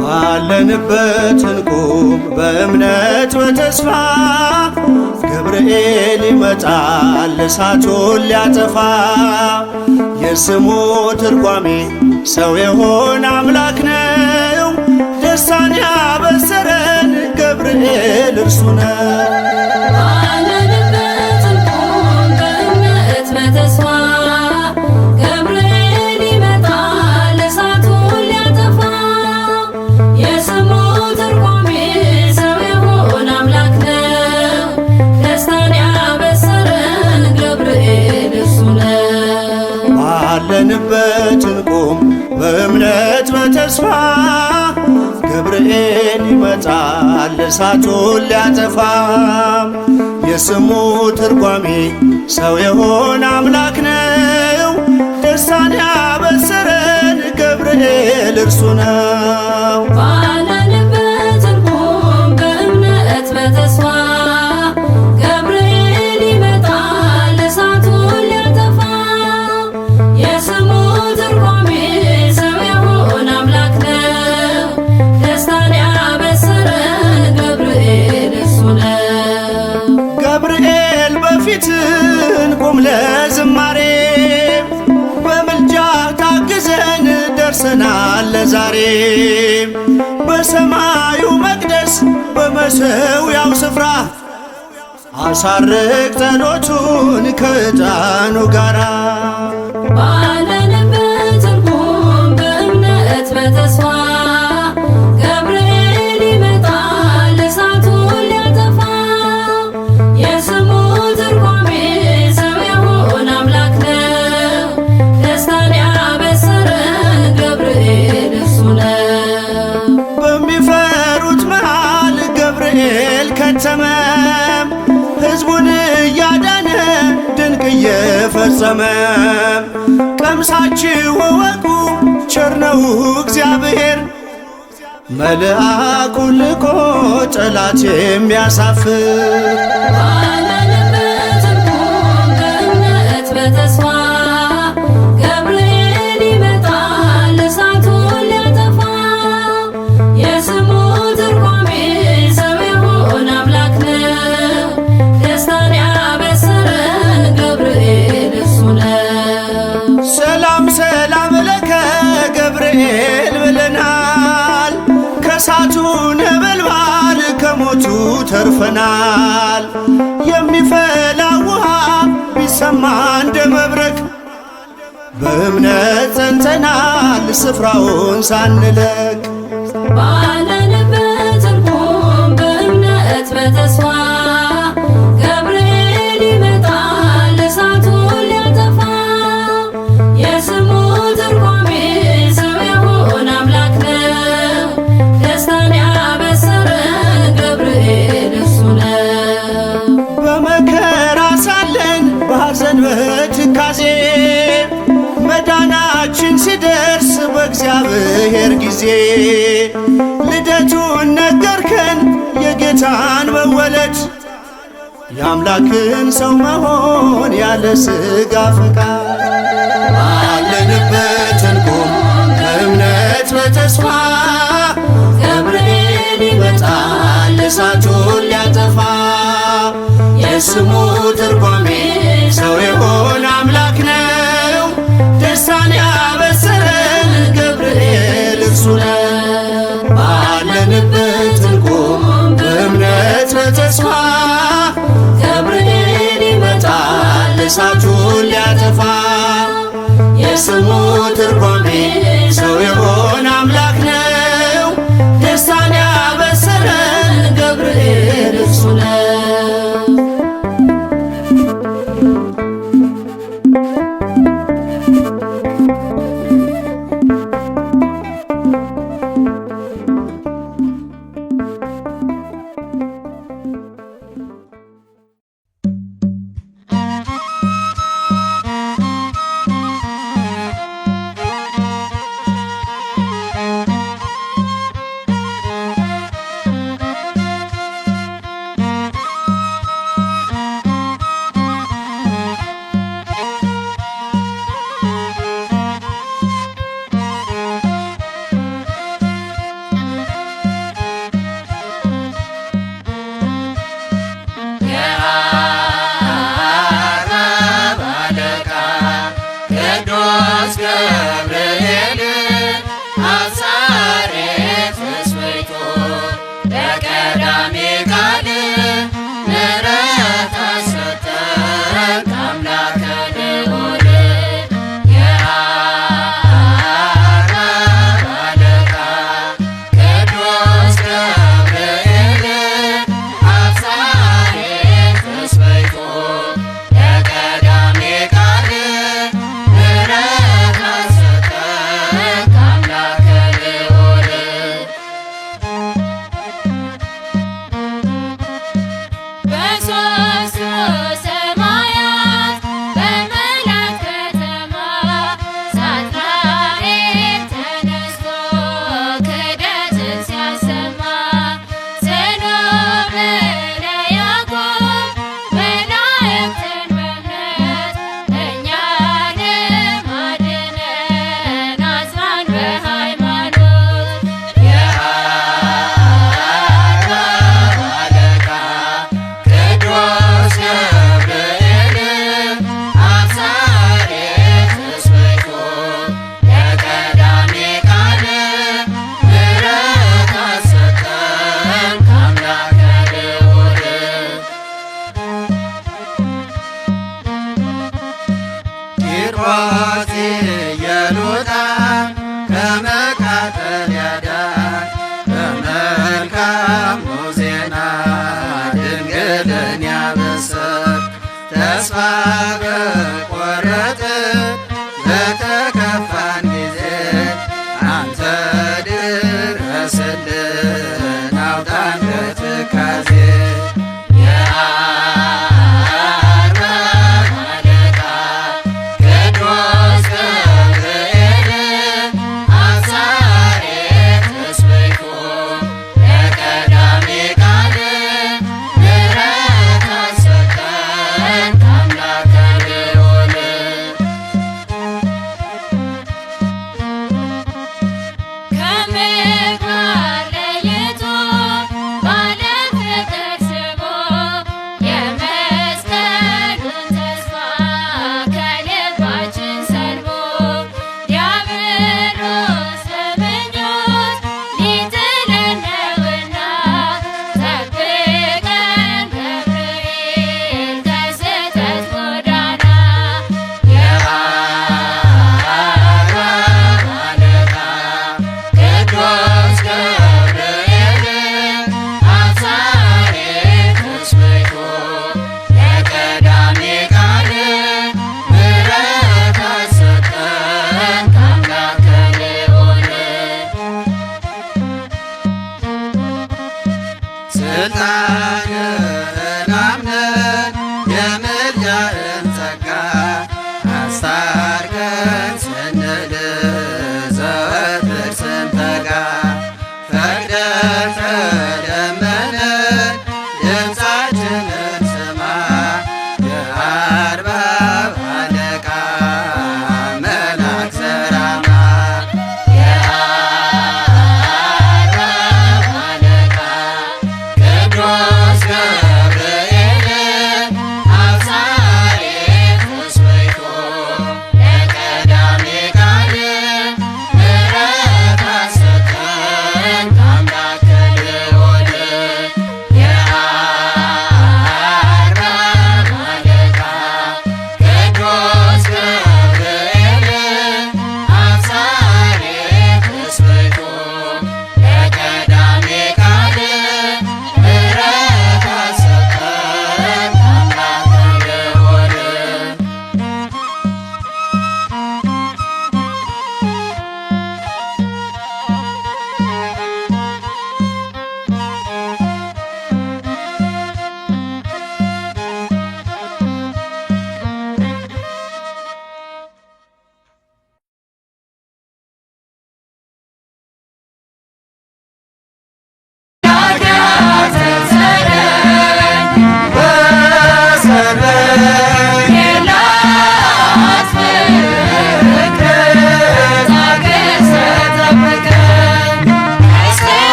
ባለንበት እንቁም በእምነት በተስፋ ገብርኤል ይመጣል እሳቱን ሊያጠፋ። የስሙ ትርጓሜ ሰው የሆነ አምላክ ነው። ደስታን ያበሰረን ገብርኤል እርሱ ነው። ባለንበት እንቁም በእምነት በተስፋ ገብርኤል ይመጣል እሳቱን ሊያጠፋ። የስሙ ትርጓሜ ሰው የሆነ አምላክ ነው። ደስታን ያበሰረን ገብርኤል እርሱ ነው። ባለንበት እንቁም በእምነት በተስፋ ገብርኤል ይመጣል እሳቱን ሊያጠፋ። የስሙ ትርጓሜ ሰው የሆነ አምላክ ነው። ደስታን ያበሰረን ገብርኤል እርሱ ነው። ባለንበት እንቁም በእምነት በተስፋ ገብርኤል ይመጣል እሳቱን ሊያጠፋ። የስሙ ትርጓሜ ሰው የሆነ አምላክ ነው። ደስታን ያበሰረን ገብርኤል እርሱ ነው። ገብርኤል በፊት እንቁም ለዝማሬ በምልጃ ታግዘን ደርሰናል ለዛሬ። በሰማዩ መቅደስ በመሠዊያው ስፍራ አሳርግ ጸሎቱን ከዕጣኑ ጋራ። ባለንበት እንቁም በእምነት በተስፋ ገብርኤል ይመጣል እሳቱን ሊያጠፋ። የስሙ ትርጓሜ ሰው የሆነ አምላክ ነው። ደስታን ያበሰረን ገብርኤል እርሱ ነው። በሚፈሩት መሃል ገብርኤል ከተመ። ሕዝቡን እያዳነ ድንቅ እየፈጸመ። ቀምሳችሁ እወቁ ቸር ነው እግዚአብሔር፣ መልአኩን ልኮ ጠላት የሚያሳፍር። ባለንበት እንቁም በእምነት በተስፋ ገብርኤል ይመጣል እሳቱን ሊያጠፋ። የስሙ ትርጓሜ ሰው የሆነ አምላክ ነው። ደስታን ያበሰረን ገብርኤል እርሱ ነው። ሰላም ሰላም ለከ ገብርኤል ብለናል። ከእሳቱ ነበልባል ከሞቱ ተርፈናል። የሚፈላ ውሃ ቢሰማ እንደ መብረቅ በእምነት ጸንተናል ስፍራውን ሳንለቅ። ባለንበት እንቁም በእምነት በተስፋ ገብርኤል ይመጣል እሳቱን ሊያጠፋ። የስሙ ትርጓሜ ሰው የሆነ አምላክ ነው። ደስታን ያበሰረን ገብርኤል እርሱ ነው። በመከራ ሳለን በሐዘን በትካዜ መዳናችን ሲደርስ በእግዚአብሔር ጊዜ ልደቱን ነገርከን የጌታን መወለድ፣ የአምላክን ሰው መሆን ያለ ሥጋ ፈቃድ። ባለንበት እንቁም በእምነት በተስፋ ገብርኤል ይመጣል እሳቱን ሊያጠፋ። የስሙ ትርጓሜ ሰው የሆነ አምላክ ነው። ደስታን ያበሰረን ገብርኤል እርሱ ነው። ባለንበት እንቁም በእምነት በተስፋ ገብርኤል ይመጣል እሳቱን ሊያጠፋ። የስሙ ትርጓሜ ሰው የሆነ አምላክ ነው። ደስታን ያበሰረን ገብርኤል እርሱ ነው።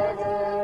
Thank you.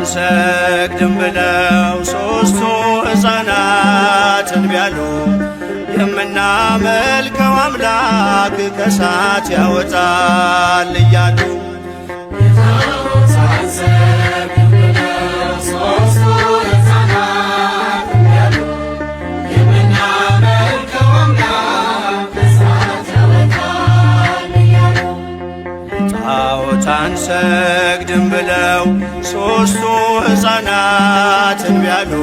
አንሰግድም ብለው ሦስቱ ሕፃናት እንቢ አሉ። የምናመልከው አምላክ ከእሳት ያወጣል እያሉ አንሰግድም ብለው ሦስቱ ሕፃናት እንቢ አሉ።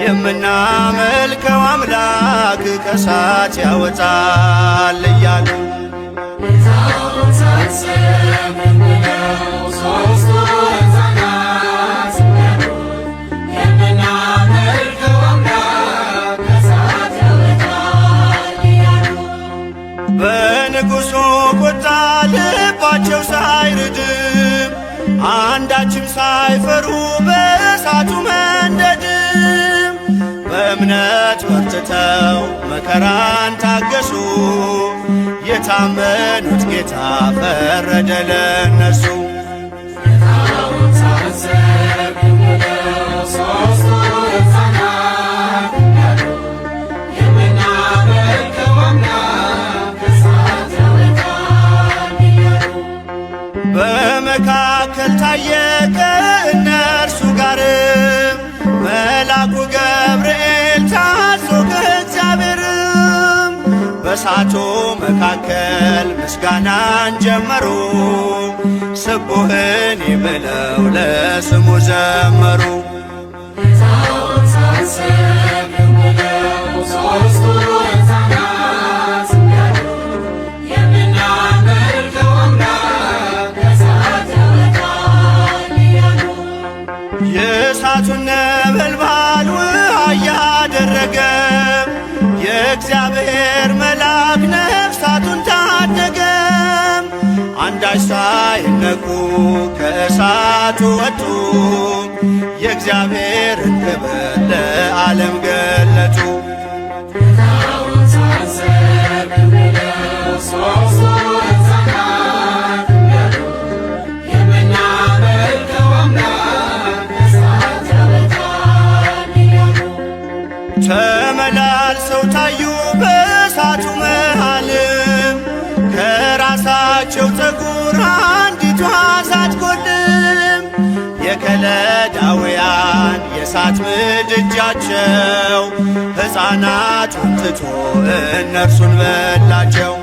የምናመልከው አምላክ ከእሳት ያወጣል እያሉ በንጉሡ ቁጣ ልባቸው ሳይርድም አንዳችም ሳይፈሩ በእሳቱ መንደድም በእምነት በርትተው መከራን ታገሱ። የታመኑት ጌታ ፈረደ ለነሱ። በእሳቱ መካከል ምስጋናን ጀመሩ። ስቡህኒ ብለው ለስሙ ዘመሩ። የእሳቱን ነበልባል ውሃ እያደረገ የእግዚአብሔር መልአክ ነፍሳቱን ታደገ። አንዳች ሳይነኩ ከእሳቱ ወጡ፣ የእግዚአብሔርን ክብር ለዓለም ገለጡ። ተመላልሰው ታዩ በእሳቱ መሃልም፣ ከራሳቸው ፀጉር አንዲቷ ሳትጎድልም። የከለዳውያን የእሳት ምድጃቸው ሕፃናቱን ትቶ እነርሱን በላቸው።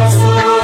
So